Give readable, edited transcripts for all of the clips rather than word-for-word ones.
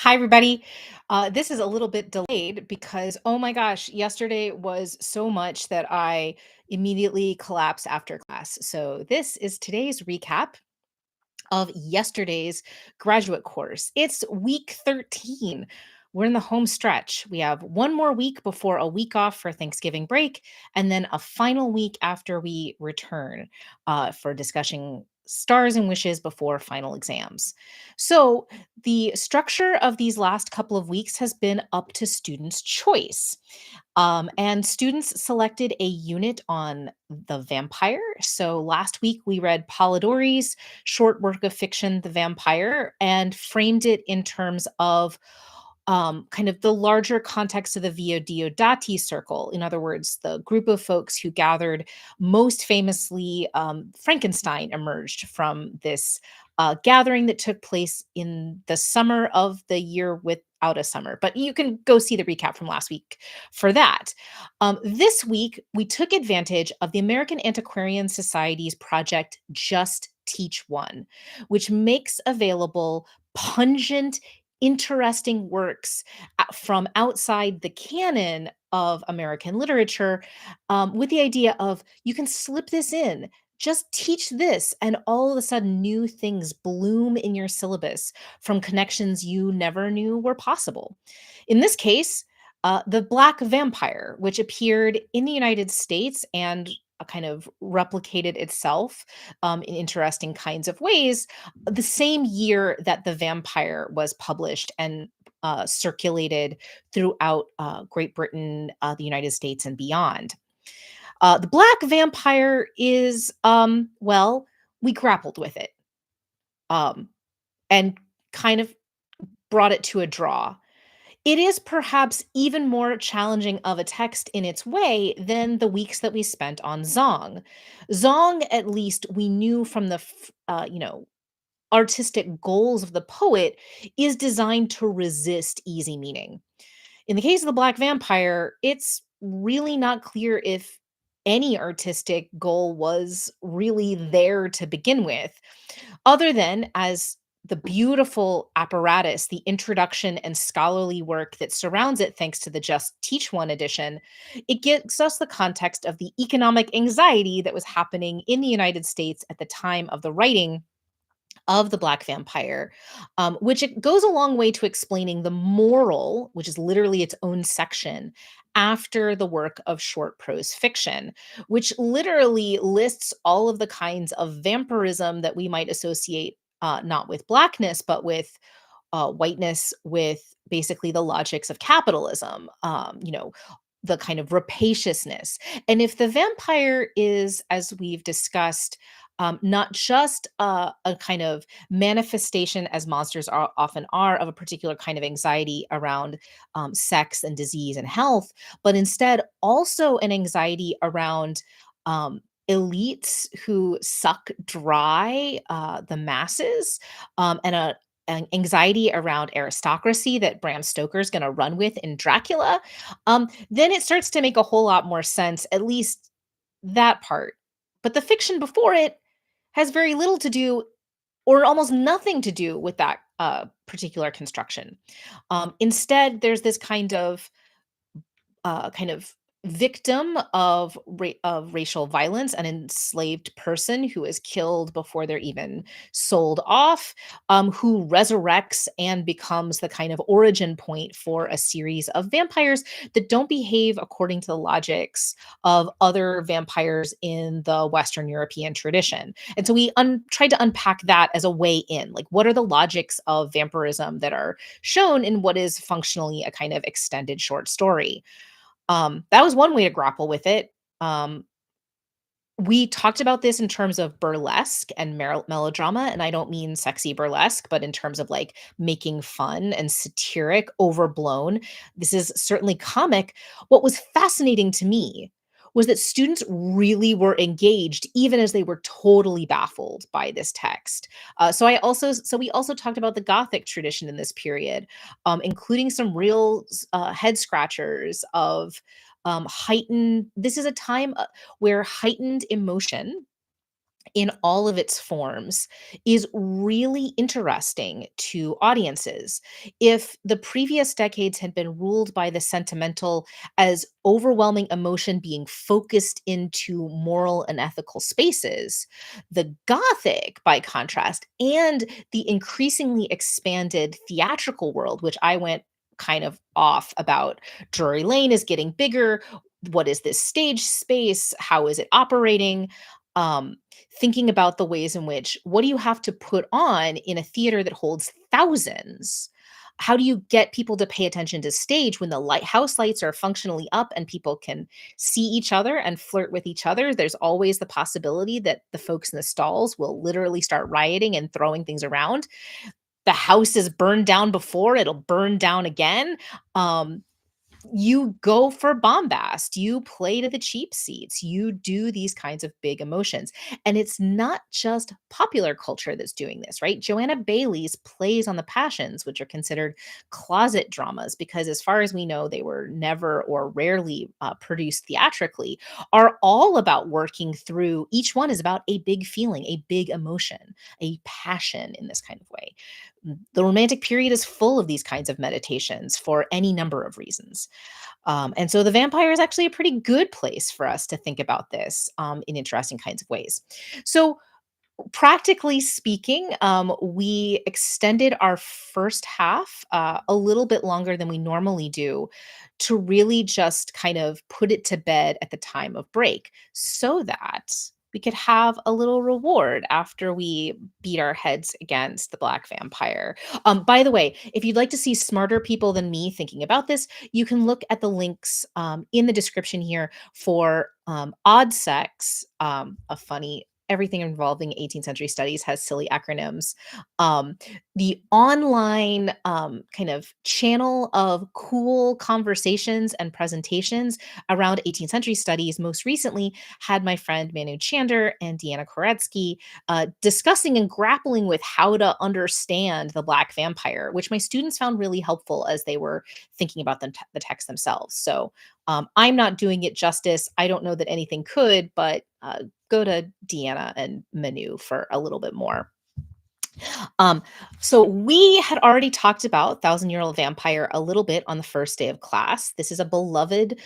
Hi, everybody. This is a little bit delayed because, oh my gosh, yesterday was so much that I immediately collapsed after class. So, this is today's recap of yesterday's graduate course. It's week 13. We're in the home stretch. We have one more week before a week off for Thanksgiving break, and then a final week after we return for discussing stars and wishes before final exams. So, the structure of these last couple of weeks has been up to students' choice. And students selected a unit on the vampire. So last week we read Polidori's short work of fiction, The Vampire, and framed it in terms of kind of the larger context of the Via Diodati circle. In other words, the group of folks who gathered, most famously, Frankenstein emerged from this gathering that took place in the summer of the year without a summer. But you can go see the recap from last week for that. This week, we took advantage of the American Antiquarian Society's project Just Teach One, which makes available pungent, interesting works from outside the canon of American literature, with the idea of you can slip this in. Just teach this, and all of a sudden, new things bloom in your syllabus from connections you never knew were possible. In this case, the Black Vampire, which appeared in the United States and kind of replicated itself in interesting kinds of ways the same year that The Vampire was published and circulated throughout Great Britain, the United States, and beyond. The Black Vampire is, well, we grappled with it um, and kind of brought it to a draw. It is perhaps even more challenging of a text in its way than the weeks that we spent on Zong. Zong, at least, we knew from the artistic goals of the poet, is designed to resist easy meaning. In the case of the Black Vampire, it's really not clear if any artistic goal was really there to begin with, other than as the beautiful apparatus, the introduction and scholarly work that surrounds it, thanks to the Just Teach One edition, it gives us the context of the economic anxiety that was happening in the United States at the time of the writing of the Black Vampire, which it goes a long way to explaining the moral, which is literally its own section, after the work of short prose fiction, which literally lists all of the kinds of vampirism that we might associate not with blackness, but with whiteness, with basically the logics of capitalism. The kind of rapaciousness. And if the vampire is, as we've discussed, not just a kind of manifestation, as monsters often are, of a particular kind of anxiety around sex and disease and health, but instead also an anxiety around elites who suck dry the masses, and an anxiety around aristocracy that Bram Stoker's going to run with in Dracula, then it starts to make a whole lot more sense, at least that part. But the fiction before it has very little to do or almost nothing to do with that particular construction. Instead, there's this kind of victim of racial violence, an enslaved person who is killed before they're even sold off, who resurrects and becomes the kind of origin point for a series of vampires that don't behave according to the logics of other vampires in the Western European tradition. And so we tried to unpack that as a way in. Like, what are the logics of vampirism that are shown in what is functionally a kind of extended short story? That was one way to grapple with it. We talked about this in terms of burlesque and melodrama, and I don't mean sexy burlesque, but in terms of like making fun and satiric, overblown. This is certainly comic. What was fascinating to me was that students really were engaged, even as they were totally baffled by this text. So we also talked about the Gothic tradition in this period, including some real head scratchers of heightened. This is a time where heightened emotion in all of its forms is really interesting to audiences. If the previous decades had been ruled by the sentimental as overwhelming emotion being focused into moral and ethical spaces, the Gothic, by contrast, and the increasingly expanded theatrical world, which I went kind of off about. Drury Lane is getting bigger. What is this stage space? How is it operating? Um, Thinking about the ways in which what do you have to put on in a theater that holds thousands? How do you get people to pay attention to stage when the house lights are functionally up and people can see each other and flirt with each other? There's always the possibility that the folks in the stalls will literally start rioting and throwing things around. The house is burned down before, it'll burn down again. Um, you go for bombast, you play to the cheap seats, you do these kinds of big emotions. And it's not just popular culture that's doing this, right? Joanna Baillie's plays on the passions, which are considered closet dramas, because as far as we know, they were never or rarely produced theatrically, are all about working through, each one is about a big feeling, a big emotion, a passion in this kind of way. The Romantic period is full of these kinds of meditations for any number of reasons. And so the vampire is actually a pretty good place for us to think about this in interesting kinds of ways. So, practically speaking, we extended our first half a little bit longer than we normally do to really just kind of put it to bed at the time of break so that we could have a little reward after we beat our heads against the Black Vampire. By the way, if you'd like to see smarter people than me thinking about this, you can look at the links in the description here for ODSECS, a funny everything involving 18th century studies has silly acronyms. The online kind of channel of cool conversations and presentations around 18th century studies most recently had my friend Manu Chander and Deanna Koretsky discussing and grappling with how to understand the Black Vampire, which my students found really helpful as they were thinking about the text themselves. So I'm not doing it justice. I don't know that anything could, but go to Deanna and Manu for a little bit more. Um, so we had already talked about Thousand-Year-Old Vampire a little bit on the first day of class. This is a beloved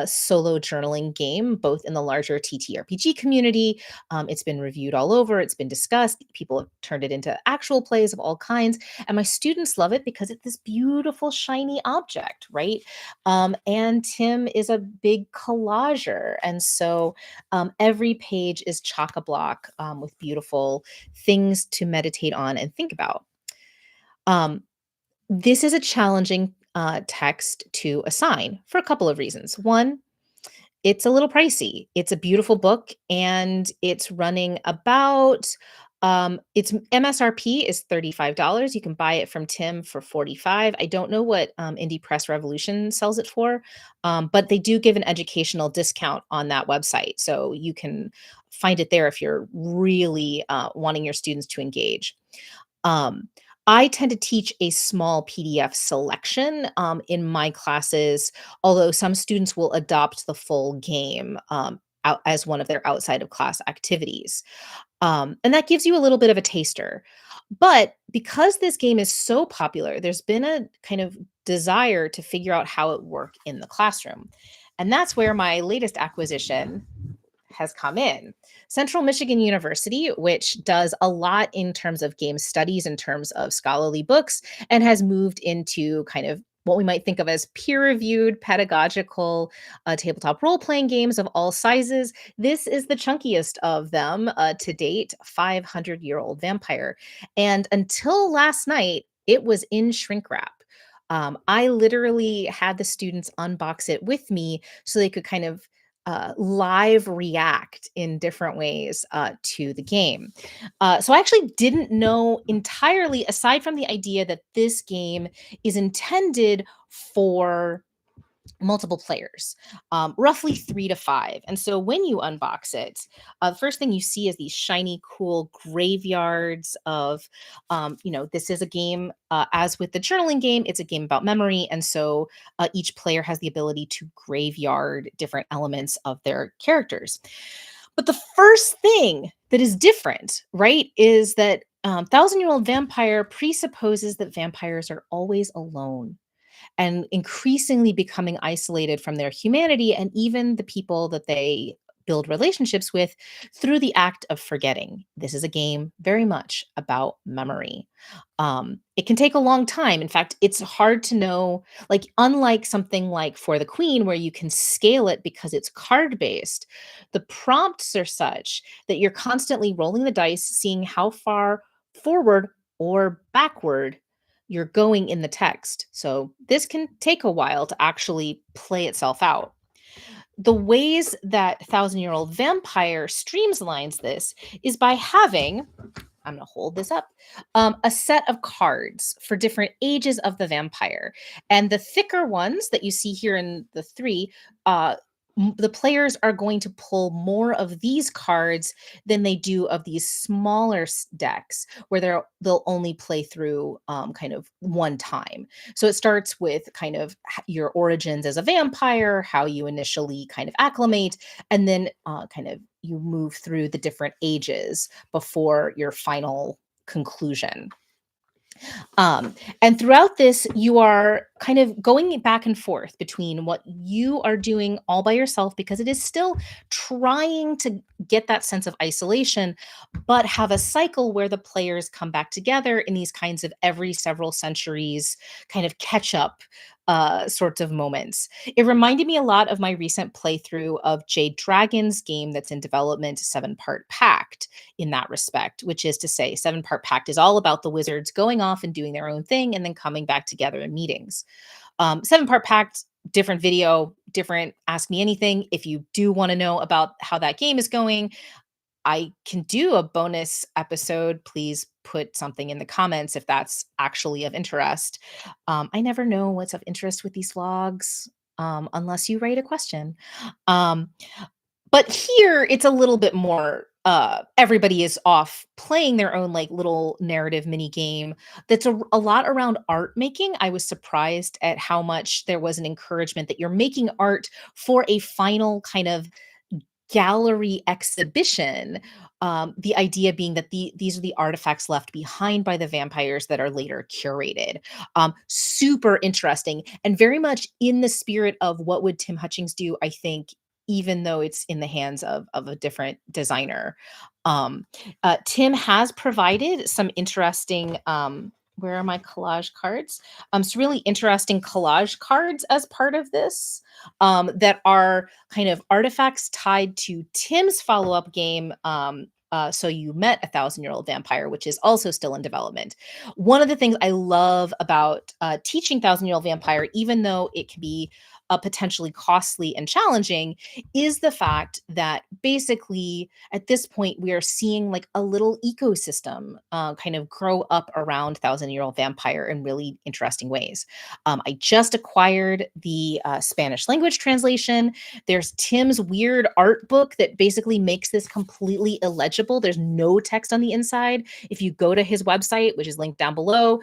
solo journaling game, both in the larger TTRPG community. It's been reviewed all over. It's been discussed. People have turned it into actual plays of all kinds, and my students love it because it's this beautiful, shiny object, right? And Tim is a big collager, and so every page is chock-a-block with beautiful things to meditate on and think about. Um, this is a challenging text to assign for a couple of reasons. One, it's a little pricey. It's a beautiful book and it's running about its MSRP is $35. You can buy it from Tim for 45. I don't know what Indie Press Revolution sells it for, but they do give an educational discount on that website. So you can find it there if you're really wanting your students to engage. Um, I tend to teach a small PDF selection in my classes, although some students will adopt the full game as one of their outside of class activities. And that gives you a little bit of a taster. But because this game is so popular, there's been a kind of desire to figure out how it work in the classroom. And that's where my latest acquisition has come in. Central Michigan University, which does a lot in terms of game studies, in terms of scholarly books, and has moved into kind of what we might think of as peer-reviewed pedagogical tabletop role-playing games of all sizes. This is the chunkiest of them to date, 500-Year-Old Vampire. And until last night, it was in shrink wrap. I literally had the students unbox it with me so they could kind of live react in different ways to the game. So I actually didn't know entirely, aside from the idea that this game is intended for multiple players, roughly 3 to 5. And so when you unbox it, the first thing you see is these shiny, cool graveyards of, this is a game, as with the journaling game, it's a game about memory. And so each player has the ability to graveyard different elements of their characters. But the first thing that is different, right, is that Thousand-Year-Old Vampire presupposes that vampires are always alone and increasingly becoming isolated from their humanity and even the people that they build relationships with through the act of forgetting. This is a game very much about memory. It can take a long time. In fact, it's hard to know, like, unlike something like For the Queen, where you can scale it because it's card based, the prompts are such that you're constantly rolling the dice, seeing how far forward or backward you're going in the text. So this can take a while to actually play itself out. The ways that Thousand-Year-Old Vampire streamlines this is by having, I'm going to hold this up, a set of cards for different ages of the vampire. And the thicker ones that you see here in the three, the players are going to pull more of these cards than they do of these smaller decks where they'll only play through kind of one time. So it starts with kind of your origins as a vampire, how you initially kind of acclimate, and then kind of you move through the different ages before your final conclusion. And throughout this, you are kind of going back and forth between what you are doing all by yourself, because it is still trying to get that sense of isolation, but have a cycle where the players come back together in these kinds of every several centuries kind of catch up sorts of moments. It reminded me a lot of my recent playthrough of Jade Dragon's game that's in development, Seven Part Pact, in that respect, which is to say, Seven Part Pact is all about the wizards going off and doing their own thing and then coming back together in meetings. Seven Part Pact, different video, different Ask Me Anything. If you do want to know about how that game is going, I can do a bonus episode. Please put something in the comments if that's actually of interest. I never know what's of interest with these vlogs unless you write a question. Um, but here it's a little bit more everybody is off playing their own like little narrative mini game that's a lot around art making. I was surprised at how much there was an encouragement that you're making art for a final kind of gallery exhibition. The idea being that these are the artifacts left behind by the vampires that are later curated. Super interesting and very much in the spirit of what would Tim Hutchings do, I think, even though it's in the hands of a different designer. Tim has provided some interesting, where are my collage cards? Some really interesting collage cards as part of this, that are kind of artifacts tied to Tim's follow-up game, So You Met a Thousand-Year-Old Vampire, which is also still in development. One of the things I love about teaching Thousand-Year-Old Vampire, even though it can be potentially costly and challenging, is the fact that basically at this point we are seeing like a little ecosystem kind of grow up around Thousand-Year-Old Vampire in really interesting ways. I just acquired the Spanish language translation. There's Tim's weird art book that basically makes this completely illegible. There's no text on the inside. If you go to his website, which is linked down below,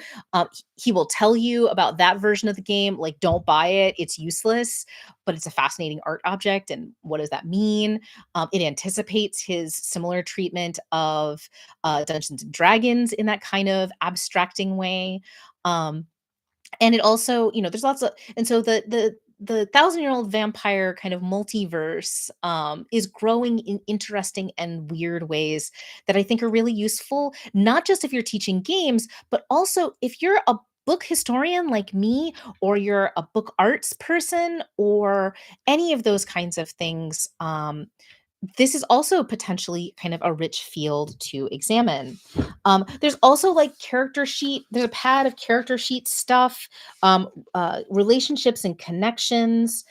he will tell you about that version of the game. Like, don't buy it. It's useless, but it's a fascinating art object. And what does that mean? It anticipates his similar treatment of Dungeons and Dragons in that kind of abstracting way. And it also, there's lots of, and so the Thousand-Year-Old Vampire kind of multiverse is growing in interesting and weird ways that I think are really useful, not just if you're teaching games, but also if you're a book historian like me, or you're a book arts person, or any of those kinds of things. This is also potentially kind of a rich field to examine. There's also like there's a pad of character sheet stuff, relationships and connections,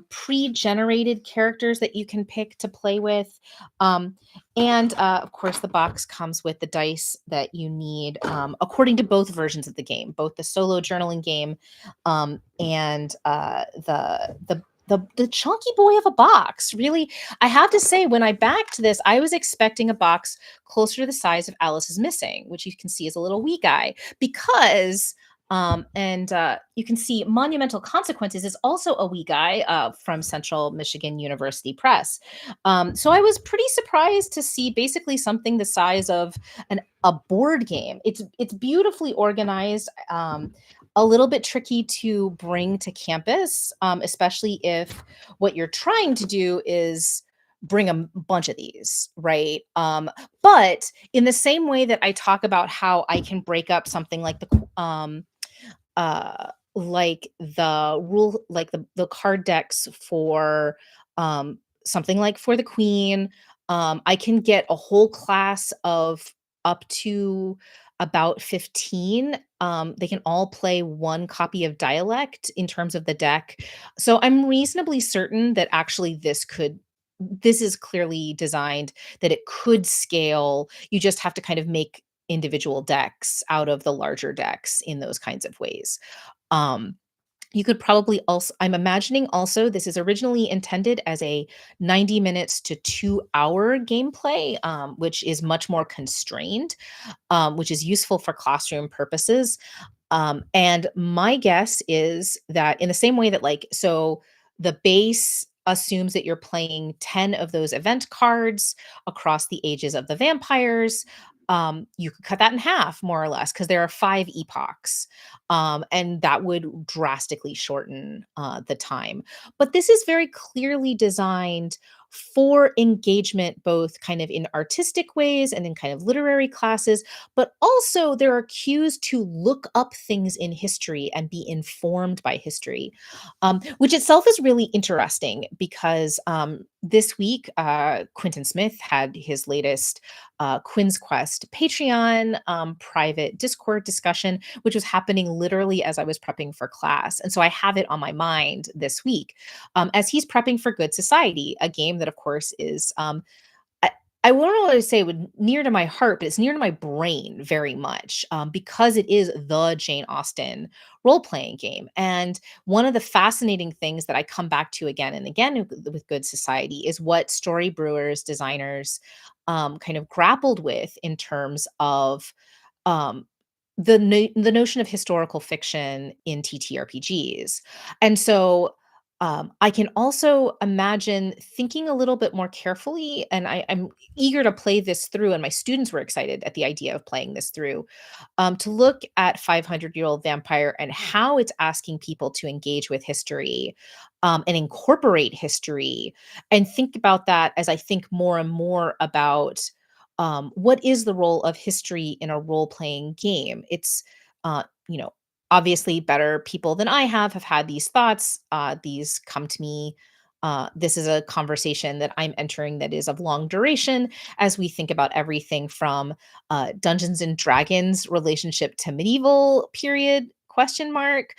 pre-generated characters that you can pick to play with. And of course, the box comes with the dice that you need according to both versions of the game, both the solo journaling game and the chunky boy of a box. Really, I have to say, when I backed this, I was expecting a box closer to the size of Alice is Missing, which you can see is a little wee guy, because And you can see Monumental Consequences is also a wee guy from Central Michigan University Press. So I was pretty surprised to see basically something the size of a board game. It's beautifully organized. A little bit tricky to bring to campus, especially if what you're trying to do is bring a bunch of these, right? But in the same way that I talk about how I can break up something like the card decks for something like for the queen. I can get a whole class of up to about 15. They can all play one copy of dialect in terms of the deck. So I'm reasonably certain that actually this is clearly designed that it could scale. You just have to kind of make individual decks out of the larger decks in those kinds of ways. Um, you could probably also, I'm imagining also this is originally intended as a 90 minutes to 2 hour gameplay, which is much more constrained, which is useful for classroom purposes. And my guess is that in the same way that so the base assumes that you're playing 10 of those event cards across the ages of the vampires. You could cut that in half more or less because there are 5 epochs. And that would drastically shorten the time. But this is very clearly designed for engagement, both kind of in artistic ways and in kind of literary classes, but also there are cues to look up things in history and be informed by history, which itself is really interesting because this week, Quentin Smith had his latest Quinn's Quest Patreon private Discord discussion, which was happening literally as I was prepping for class. And so I have it on my mind this week as he's prepping for Good Society, a game that, of course, is I I won't always say would near to my heart, but it's near to my brain very much, because it is the Jane Austen role-playing game. And one of the fascinating things that I come back to again and again with Good Society is what story brewers, designers, kind of grappled with in terms of um, the notion of historical fiction in TTRPGs. And so I can also imagine thinking a little bit more carefully, and I'm eager to play this through, and my students were excited at the idea of playing this through, to look at 500-Year-Old Vampire and how it's asking people to engage with history and incorporate history, and think about that as I think more and more about what is the role of history in a role-playing game. It's, you know, obviously better people than I have had these thoughts. These come to me. This is a conversation that I'm entering that is of long duration as we think about everything from Dungeons and Dragons relationship to medieval period question mark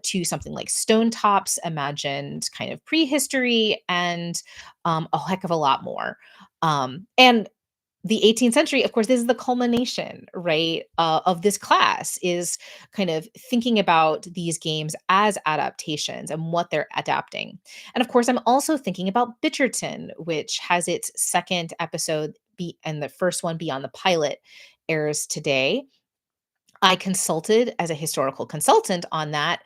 to something like Stone Tops imagined kind of prehistory and a heck of a lot more. And the 18th century, of course, this is the culmination, right, of this class is kind of thinking about these games as adaptations and what they're adapting. And of course, I'm also thinking about Bridgerton, which has its second episode and the first one Beyond the Pilot airs today. I consulted as a historical consultant on that.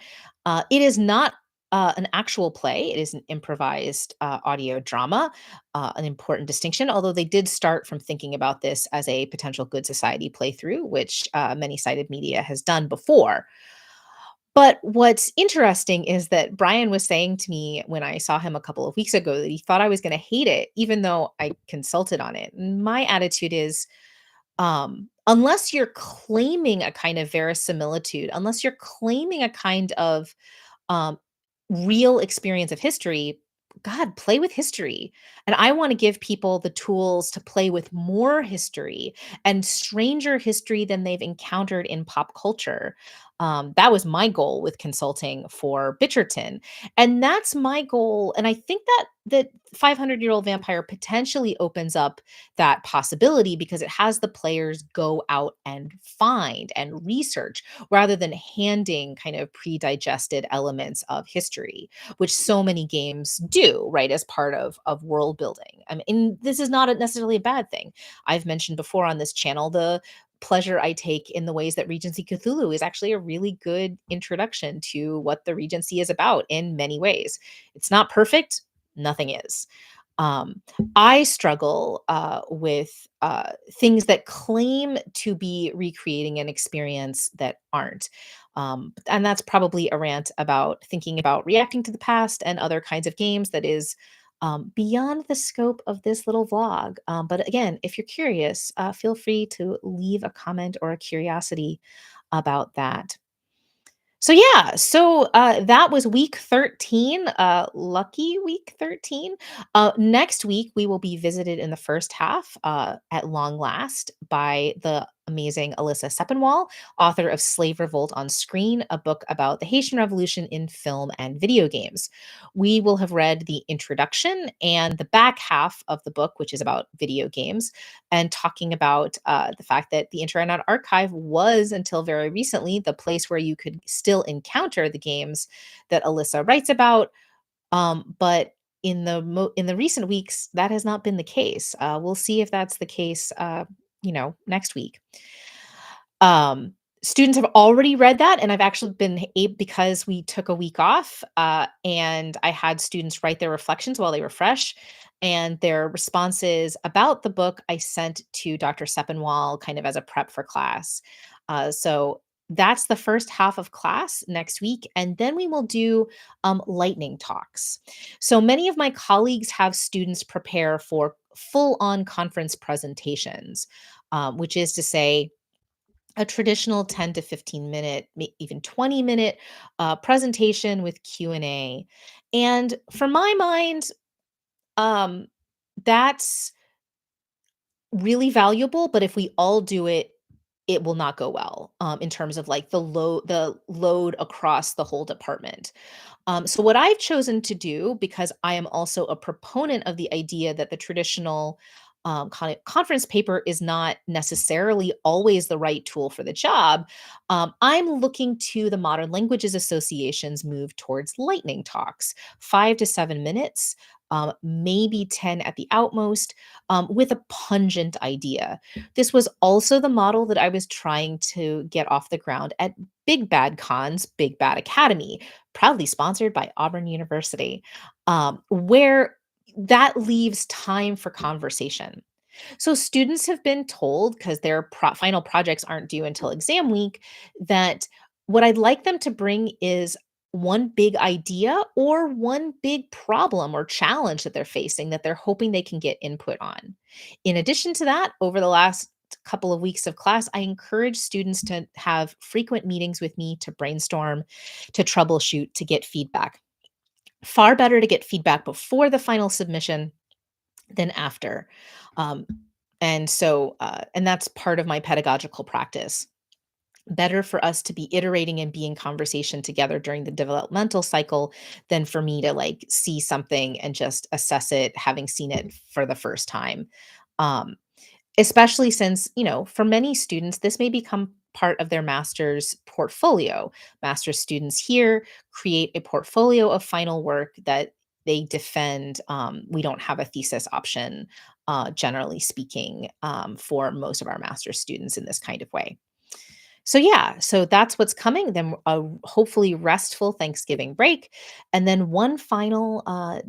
It is not an actual play. It is an improvised audio drama, an important distinction, although they did start from thinking about this as a potential Good Society playthrough, which many sided media has done before. But what's interesting is that Brian was saying to me when I saw him a couple of weeks ago that he thought I was going to hate it, even though I consulted on it. And my attitude is unless you're claiming a kind of verisimilitude, unless you're claiming a kind of um, real experience of history, God, play with history. And I want to give people the tools to play with more history and stranger history than they've encountered in pop culture. That was my goal with consulting for Bitcherton. And that's my goal. And I think that 500-Year-Old Vampire potentially opens up that possibility because it has the players go out and find and research rather than handing kind of pre-digested elements of history, which so many games do, right, as part of world building. I mean, and this is not necessarily a bad thing. I've mentioned before on this channel the pleasure I take in the ways that Regency Cthulhu is actually a really good introduction to what the Regency is about in many ways. It's not perfect, nothing is. Um, I struggle with things that claim to be recreating an experience that aren't. And that's probably a rant about thinking about reacting to the past and other kinds of games that is beyond the scope of this little vlog. But again, if you're curious, feel free to leave a comment or a curiosity about that. That was week 13, lucky week 13. Next week, we will be visited in the first half, at long last, by the amazing Alyssa Sepinwall, author of Slave Revolt on Screen, a book about the Haitian Revolution in film and video games. We will have read the introduction and the back half of the book, which is about video games, and talking about the fact that the Internet Archive was, until very recently, the place where you could still encounter the games that Alyssa writes about. But in the recent weeks, that has not been the case. We'll see if that's the case, next week. Um, Students have already read that, and I've actually been able, because we took a week off, and I had students write their reflections while they were fresh, and their responses about the book I sent to Dr. Sepinwall kind of as a prep for class. So that's the first half of class next week, and then we will do lightning talks. So many of my colleagues have students prepare for full-on conference presentations, which is to say, a traditional 10 to 15 minute, even 20-minute presentation with Q&A. And for my mind, um, that's really valuable, but if we all do it, it will not go well, in terms of like the load across the whole department. So what I've chosen to do, because I am also a proponent of the idea that the traditional conference paper is not necessarily always the right tool for the job, I'm looking to the Modern Languages Association's move towards lightning talks, 5 to 7 minutes. Maybe 10 at the outmost, with a pungent idea. This was also the model that I was trying to get off the ground at Big Bad Con's Big Bad Academy, proudly sponsored by Auburn University, where that leaves time for conversation. So students have been told, because their final projects aren't due until exam week, that what I'd like them to bring is one big idea or one big problem or challenge that they're facing that they're hoping they can get input on. In addition to that, over the last couple of weeks of class, I encourage students to have frequent meetings with me to brainstorm, to troubleshoot, to get feedback. Far better to get feedback before the final submission than after. Um, and that's part of my pedagogical practice. Better for us to be iterating and be in conversation together during the developmental cycle than for me to like see something and just assess it having seen it for the first time. Um, Especially since, for many students, this may become part of their master's portfolio. Master's students here create a portfolio of final work that they defend. We don't have a thesis option, generally speaking, for most of our master's students in this kind of way. So that's what's coming. Then a hopefully restful Thanksgiving break, and then one final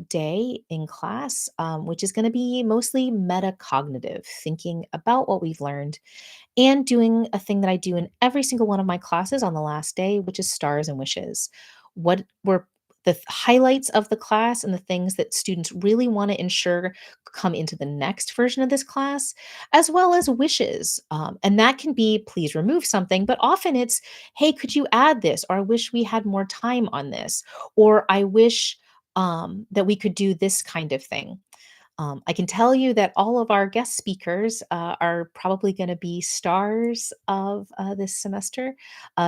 day in class, which is going to be mostly metacognitive, thinking about what we've learned and doing a thing that I do in every single one of my classes on the last day, which is stars and wishes. What were the highlights of the class and the things that students really want to ensure come into the next version of this class, as well as wishes. And that can be, please remove something, but often it's, hey, could you add this? Or I wish we had more time on this. Or I wish that we could do this kind of thing. I can tell you that all of our guest speakers are probably going to be stars of this semester,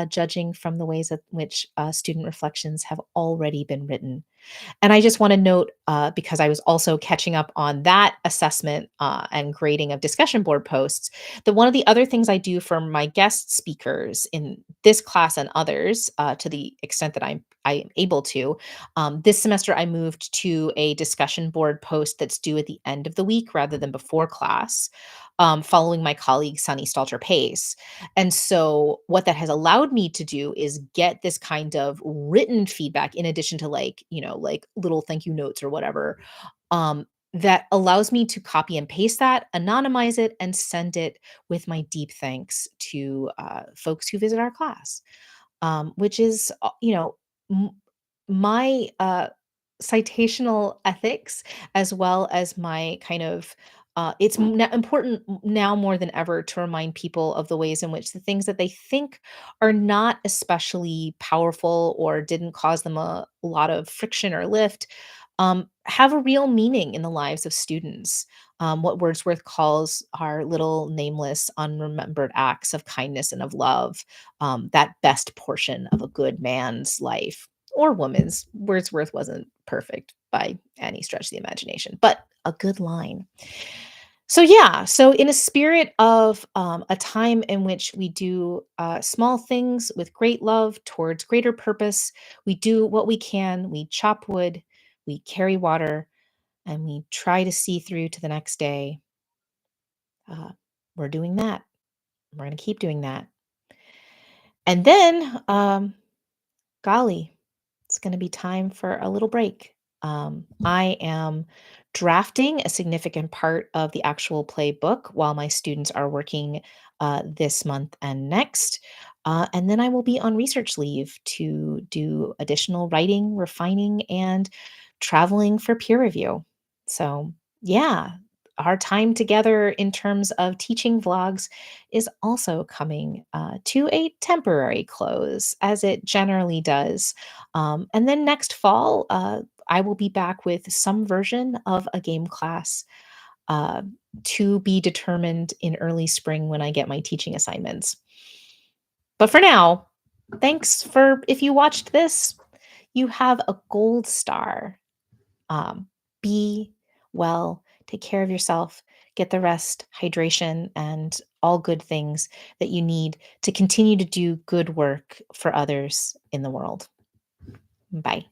judging from the ways in which student reflections have already been written. And I just want to note, because I was also catching up on that assessment and grading of discussion board posts, that one of the other things I do for my guest speakers in this class and others, to the extent that I am able to, this semester I moved to a discussion board post that's due at the end of the week rather than before class. following my colleague Sunny Stalter Pace. And so what that has allowed me to do is get this kind of written feedback in addition to like, like little thank you notes or whatever. That allows me to copy and paste that, anonymize it, and send it with my deep thanks to folks who visit our class, which is, m- my citational ethics as well as my kind of it's important now more than ever to remind people of the ways in which the things that they think are not especially powerful or didn't cause them a lot of friction or lift have a real meaning in the lives of students. What Wordsworth calls our little nameless, unremembered acts of kindness and of love, that best portion of a good man's life or woman's. Wordsworth wasn't perfect by any stretch of the imagination, but a good line. So, yeah, so in a spirit of a time in which we do small things with great love towards greater purpose, we do what we can, we chop wood, we carry water, and we try to see through to the next day. Uh, we're doing that. We're going to keep doing that. And then, golly, it's going to be time for a little break. I am drafting a significant part of the actual playbook while my students are working this month and next. And then I will be on research leave to do additional writing, refining, and traveling for peer review. So, yeah, our time together in terms of teaching vlogs is also coming to a temporary close, as it generally does. And then next fall, I will be back with some version of a game class uh, to be determined in early spring when I get my teaching assignments. But for now, thanks for if you watched this, you have a gold star. Be well, take care of yourself, get the rest, hydration, and all good things that you need to continue to do good work for others in the world. Bye.